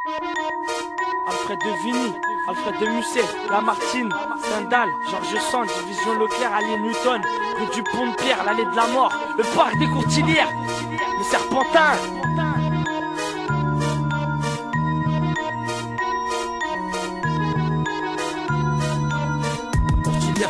Alfred de Vigny, Alfred de Musset, Lamartine, Stendhal, Georges Sand, Division Leclerc, Allier Newton, rue du Pont de Pierre, l'allée de la mort, le parc des Courtilières, le Serpentin.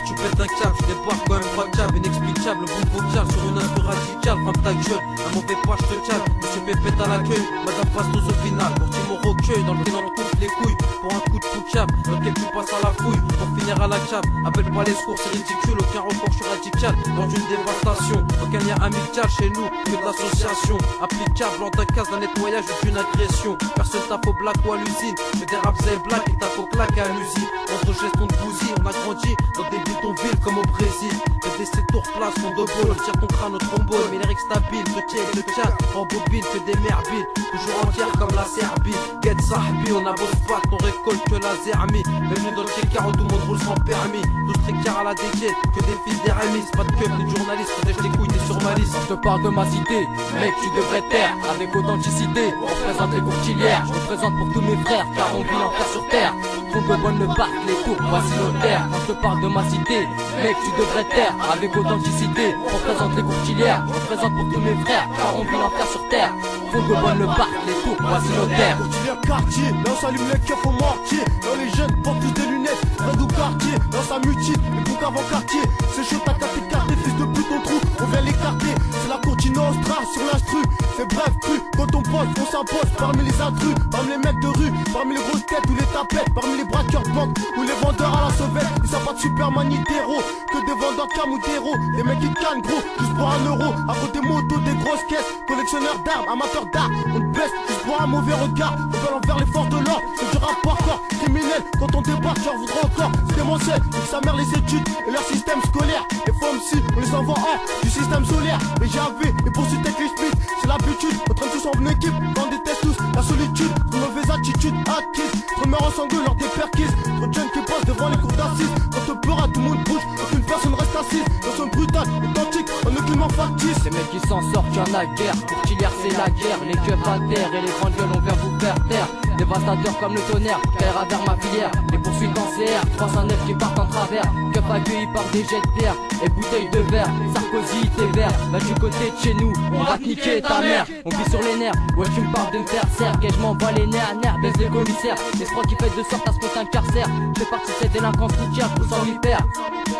Tu pètes un câble, je débarque quand même implacable, inexplicable, boule vocale sur une instru radicale. Ferme ta gueule, un mauvais pas je te calme. Monsieur Pépette à l'accueil, Madame Bastos au final. Pour mon recueil, dans lequel on coupe les couilles. Pour un coup de poucave, dans lequel tu passes à la fouille. Pour finir à la cave, appelle pas les secours, c'est ridicule. Aucun recours, je suis radical, dans une dévastation. Aucun lien amical chez nous, que de l'association. Applicable en ta case d'un nettoyage ou d'une agression. Personne tape au black ou à l'usine. Mais des raps et black et tape au claque à l'usine. Entre gestion de bousille, on a grandi dans des bidonvilles comme au Brésil. Les décès tour place, fond de bol, tire ton crâne au trombone. Mais l'Eric stable, te tient le chat, en bobine, que des merbilles. Toujours entière comme la Serbie. Get Sahbi, on abosse pas, on récolte que la zermie. Bienvenue dans le tricard où tout le monde roule sans permis. 12 tricards à la dégaine, que des fils d'Eramis. Pas de keuf ni de journalistes, protège les couilles, t'es sur ma liste. Je te parle de ma cité, mec tu devrais taire. Avec authenticité, on représente les Courtilières. Je représente pour tous mes frères, car on vit l'enfer sur terre. Fond de bonne le parc, les tours, voici nos terres. Quand je te parle de ma cité, mec tu devrais taire. Avec authenticité, on représente les Courtilières. Je représente pour tous mes frères, car on vit l'enfer sur terre. Fond de bonne le parc, les tours, voici nos terres. Courtilière quartier, là on s'allume les keufs au mortier. Là les jeunes portent tous des lunettes, red ou quartier. Là ça mutile, les boucs avant quartier. C'est chaud, t'as qu'à t'écarter, fils de pute, ton trou, on vient l'écarter. C'est la Courtine Nostra sur l'instru. C'est bref, cru, quand on pose, on s'impose. Parmi les intrus, parmi les mecs de rue, parmi les grosses têtes ou les tapettes, parmi les braqueurs de banque ou les vendeurs à la sauvette. Ils savent pas de Superman ni d'héros, que des vendeurs cam ou d'héros. Des mecs qui cannent gros, juste pour 1 euro. Après des motos, des grosses caisses, collectionneurs d'armes, amateurs d'art. On te baisse juste pour un mauvais regard. On veut envers les forces de l'ordre, c'est du rap hardcore. Criminel, quand on débarque, tu en voudras encore. C'est démentiel, nique sa mère les études et leur système scolaire. Les femmes si, on les envoie hors du système solaire. Les GAV, les poursuites avec les spits, c'est l'habitude. On traîne tous en une équipe, on déteste tous la solitude. Une mauvaise attitude acquise, trop de mères en sanglots lors des perquises. Trop de jeunes qui passent devant les cours d'assises. Quand on pleure, tout le monde bouge, aucune personne reste assise. Dans son brutal, authentique, en aucunement factice. Ces mecs qui s'en sortent, y'en a guerre. Courtilière c'est la guerre, les keufs à terre et les grandes gueules on vient vous faire taire. Dévastateurs comme le tonnerre, caillera vers ma filière. Les poursuites en CR, 309 qui partent en travers. Keufs accueillis par des jets de pierre et bouteilles de verre. Sarkozy, t'es vert, va du côté de chez nous, on va te niquer ta mère. On vit sur les nerfs, ouais tu me parles de me faire serre. Que je m'envoie les nerfs à nerfs, baisse les commissaires. L'escroc qui fait de sorte à ce qu'on t'incarcère. Je fais partie de cette délinquance routière, je vous sens hyper.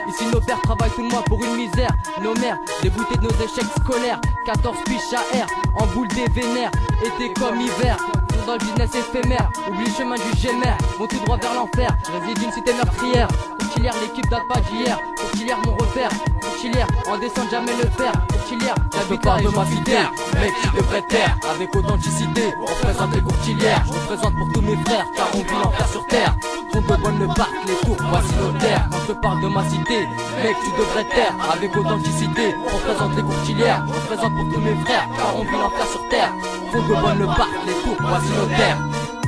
Ici nos pères travaillent tout le mois pour une misère. Nos mères, déboutés de nos échecs scolaires. 14 piches à air, en boule des vénères. Été comme hiver, dans le business éphémère. Oublie le chemin du gémère, vont tout droit vers l'enfer. Je réside d'une cité meurtrière. Courtilière, l'équipe date pas d'hier. Courtilière, mon repère. Courtilière, on descend jamais le fer. Courtilière, j'habite là de ma cité. Mec, tu devrais taire. Avec authenticité, on représente les Courtilières. Je représente pour tous mes frères, car on vit l'enfer sur terre. Fond de bonne le parc, les tours, voici nos terres. Quand je te parle de ma cité, mec, tu devrais taire. Avec authenticité, on représente les Courtilières. Je représente pour tous mes frères, car on vit l'enfer sur terre. Fond de bonne le parc, les tours, voici nos terres.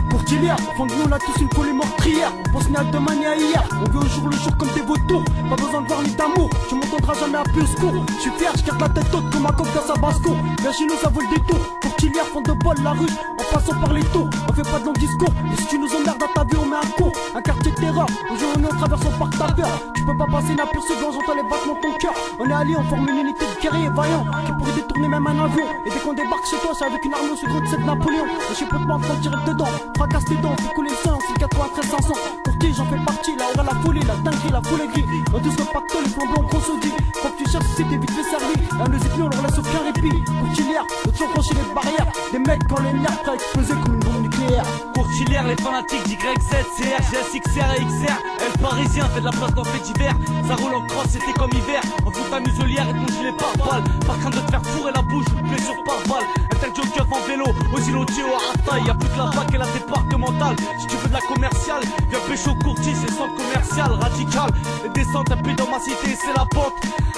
Courtilière, au fond de nous on a tous une folie meurtrière. On pense ni à demain ni à hier. On vit au jour le jour comme des vautours. Pas besoin de voir ni d'amour, tu m'entendras jamais à plus court. Je suis fier, je garde la tête haute comme un coq dans sa basse-cour. Virginie ça vaut le détour. Courtilière, fond de bol, la ruche, en passant par les tours. On fait pas de long discours, et si tu nous emmerdes à ta vie on met un coup. Un quartier de terreur, aujourd'hui on traverse par ta peur. Tu peux pas passer inaperçu, j'entends les battements de ton cœur. On est alliés, on forme une unité de guerriers vaillants qui pourrait détourner même un avion. Et dès qu'on débarque chez toi, c'est avec une arme au secret de cette Napoléon. Et je peux pas en prendre direct dedans. Fracasse tes dents, fais couler le sang, c'est 93 500. Pour qui j'en fais partie, la aura, la folie, la dinguerie, la folie gris. On tous le pactole, les flambeaux en gros saudis. Quand tu cherches, c'est t'es vite fait servi. Un de épis, on leur laisse aucun répit. Courtilière, le toujours franchir les barrières. Des mecs quand les nerfs prêts à exploser comme une bombe nucléaire. Courtilière, les fanatiques d'YZ, CR, GS, XR et XR. Elle parisien, fait de la place dans fait divers. Ça roule en crosse, c'était comme hiver. On fout ta muselière et ton gilet par balle. Par crainte de te faire fourrer la bouche ou de blessure par balle. Un tel joke en vélo, au silotier ou à taille. Y'a plus que la bac et la départementale. Si tu veux de la commerciale, viens pécho courtier, c'est centre commercial, radical. Les descentes, un pied dans ma cité, c'est la pente.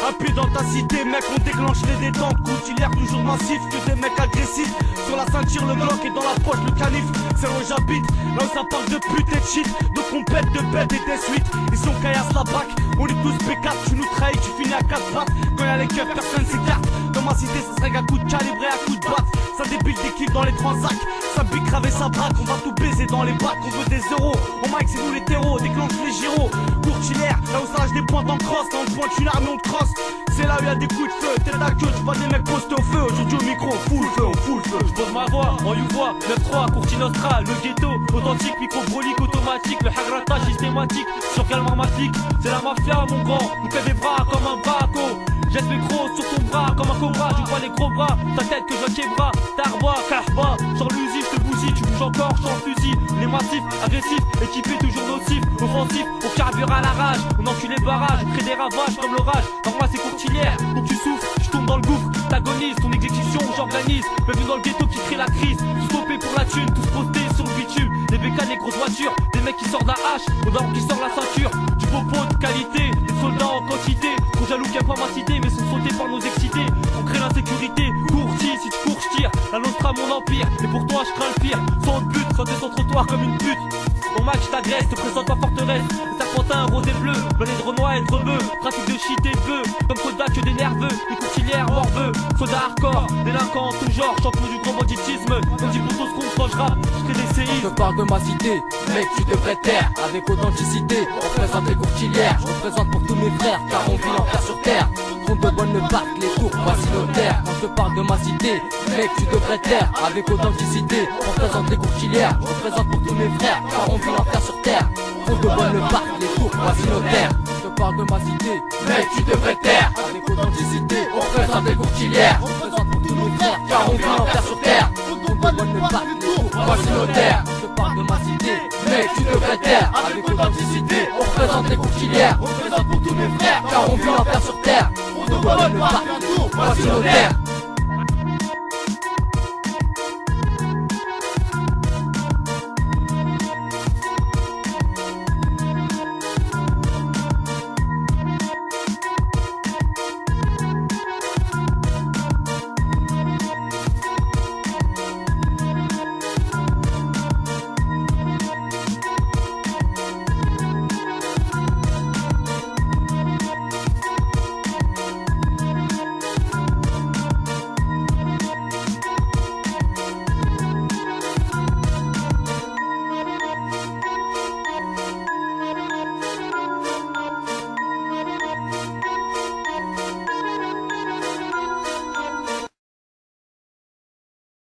Un pied dans ta cité, mec, on déclenche les détentes. Courtilière toujours massif, que des mecs agressifs. Sur la ceinture, le Glock et dans la poche, le canif. C'est là où j'habite, là où ça parle de pute et de shit. Donc on pète de bête et des suites. Ils sont caillasse la bac, on est tous P4. Tu nous trahis, tu finis à 4 pattes. Quand y'a les keufs, personne s'écarte. Dans ma cité, ça serait qu'à coup de calibre et à coup de batte. Ça débile d'équipe dans les transacts. Ça pique grave et ça braque. On va tout baiser dans les bacs. On veut des euros. Au mic, c'est nous les terreaux. Déclenche les gyros. Courtilière, là où ça lâche des pointes en crosse. Là on pointe une arme et on te crosse. C'est là où y a des coups de feu. Tête à queue, tu vois des mecs postés au feu. Aujourd'hui au micro, on fout le feu, on fout le feu. J'pose ma voix en YouVoix, 9-3, Courtine Nostra, le ghetto, authentique, micro-brolique, automatique, le hagratage systématique, sur calme armatique, c'est la mafia mon grand, nous fait des bras comme un braco. Jette le gros sur ton bras comme un cobra, je vois les gros bras, ta tête que je quebra, tarbois, carba, sur l'usine, je te bousille, tu bouges encore, je en fusil, les massifs, agressifs, équipés toujours nocifs, offensifs, on carbure à la rage, on encule les barrages, on crée des ravages comme l'orage, par moi c'est courtilière, faut que tu souffres, je tombe dans le gouffre, t'agonises, ton exécution j'organise, bienvenue dans le ghetto qui crée la crise, tous stoppés pour la thune, tous postés sur le bitume, des bécanes, des grosses voitures, des mecs qui sortent la hache, au daron qui sort la ceinture, du beau pot de qualité, des soldats en quantité, trop jaloux qu'il y a pas ma cité, mais sont sautés par nos excités, on crée l'insécurité, courtis, si tu cours je tire, la Nostra mon empire, et pour toi je crains le pire, sans but, sans descendre trottoir comme une pute. Mon match t'agresse, te présente ma forteresse, le serpentin rose et bleu, blindé de renois et de rebeux, trafic de shit et bœufs, comme Kodak que des nerveux, les courtilières morveux, soda hardcore, délinquants en tout genre, champion du grand banditisme, comme dit pour tous qu'on quand je rappe, je crée des Je séismes. te parle de ma cité, mec tu devrais taire. Avec authenticité, on représente les courtilières. Je représente pour tous mes frères, car on vit l'enfer sur terre. Compte de bonne le parc, les tours, voici nos terres. Quand je te parle de ma cité, mec tu devrais taire. Avec authenticité, on représente les courtilières. Je représente pour tous mes frères, car on vit l'enfer sur terre. Compte de bonne le parc, les tours, voici nos terres. Je te parle de ma cité, mec tu devrais taire. Avec authenticité, on représente les courtilières. Je représente pour tous mes frères, car on vit l'enfer sur terre. Compte de bonne le parc, les tours, voici nos terres. Je te parle de ma cité, mec tu devrais taire. Avec authenticité, on représente les courtilières. On représente pour tous mes frères, car on vit l'enfer sur terre. On te voit le parc, voici nos terres.